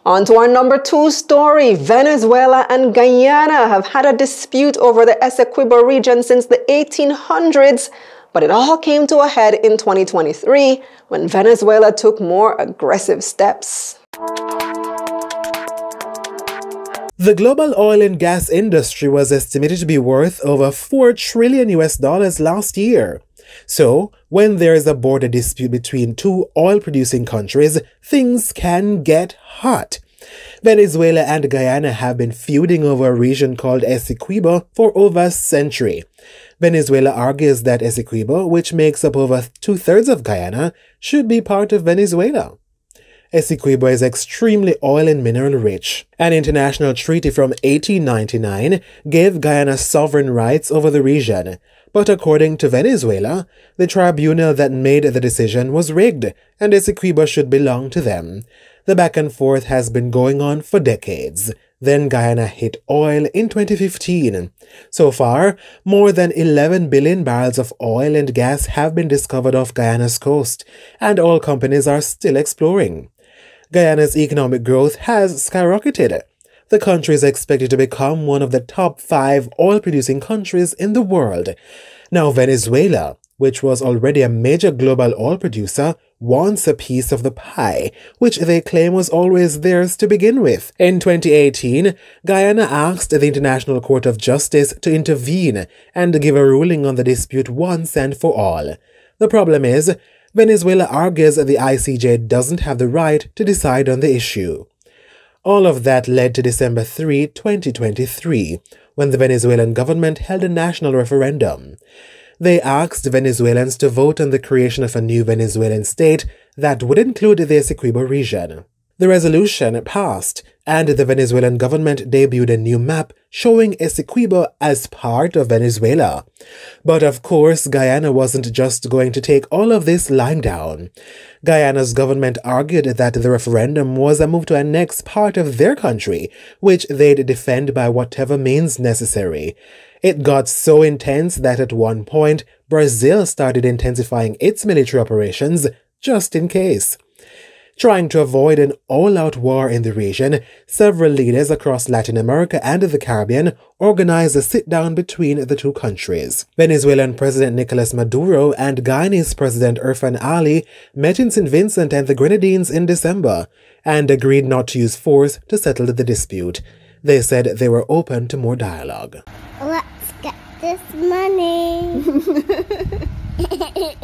On to our number 2 story. Venezuela and Guyana have had a dispute over the Essequibo region since the 1800s, but it all came to a head in 2023 when Venezuela took more aggressive steps. The global oil and gas industry was estimated to be worth over $4 trillion last year. So, when there is a border dispute between two oil-producing countries, things can get hot. Venezuela and Guyana have been feuding over a region called Essequibo for over a century. Venezuela argues that Essequibo, which makes up over 2/3 of Guyana, should be part of Venezuela. Essequibo is extremely oil and mineral rich. An international treaty from 1899 gave Guyana sovereign rights over the region, but according to Venezuela, the tribunal that made the decision was rigged, and Essequibo should belong to them. The back and forth has been going on for decades. Then Guyana hit oil in 2015. So far, more than 11 billion barrels of oil and gas have been discovered off Guyana's coast, and oil companies are still exploring. Guyana's economic growth has skyrocketed. The country is expected to become one of the top 5 oil-producing countries in the world. Now Venezuela, which was already a major global oil producer, wants a piece of the pie, which they claim was always theirs to begin with. In 2018, Guyana asked the International Court of Justice to intervene and give a ruling on the dispute once and for all. The problem is, Venezuela argues the ICJ doesn't have the right to decide on the issue. All of that led to December 3, 2023, when the Venezuelan government held a national referendum. They asked Venezuelans to vote on the creation of a new Venezuelan state that would include the Essequibo region. The resolution passed, and the Venezuelan government debuted a new map showing Essequibo as part of Venezuela. But of course, Guyana wasn't just going to take all of this lying down. Guyana's government argued that the referendum was a move to annex part of their country, which they'd defend by whatever means necessary. It got so intense that at one point, Brazil started intensifying its military operations just in case. Trying to avoid an all-out war in the region, several leaders across Latin America and the Caribbean organized a sit-down between the two countries. Venezuelan President Nicolas Maduro and Guyanese President Irfan Ali met in St. Vincent and the Grenadines in December and agreed not to use force to settle the dispute. They said they were open to more dialogue. Let's get this money.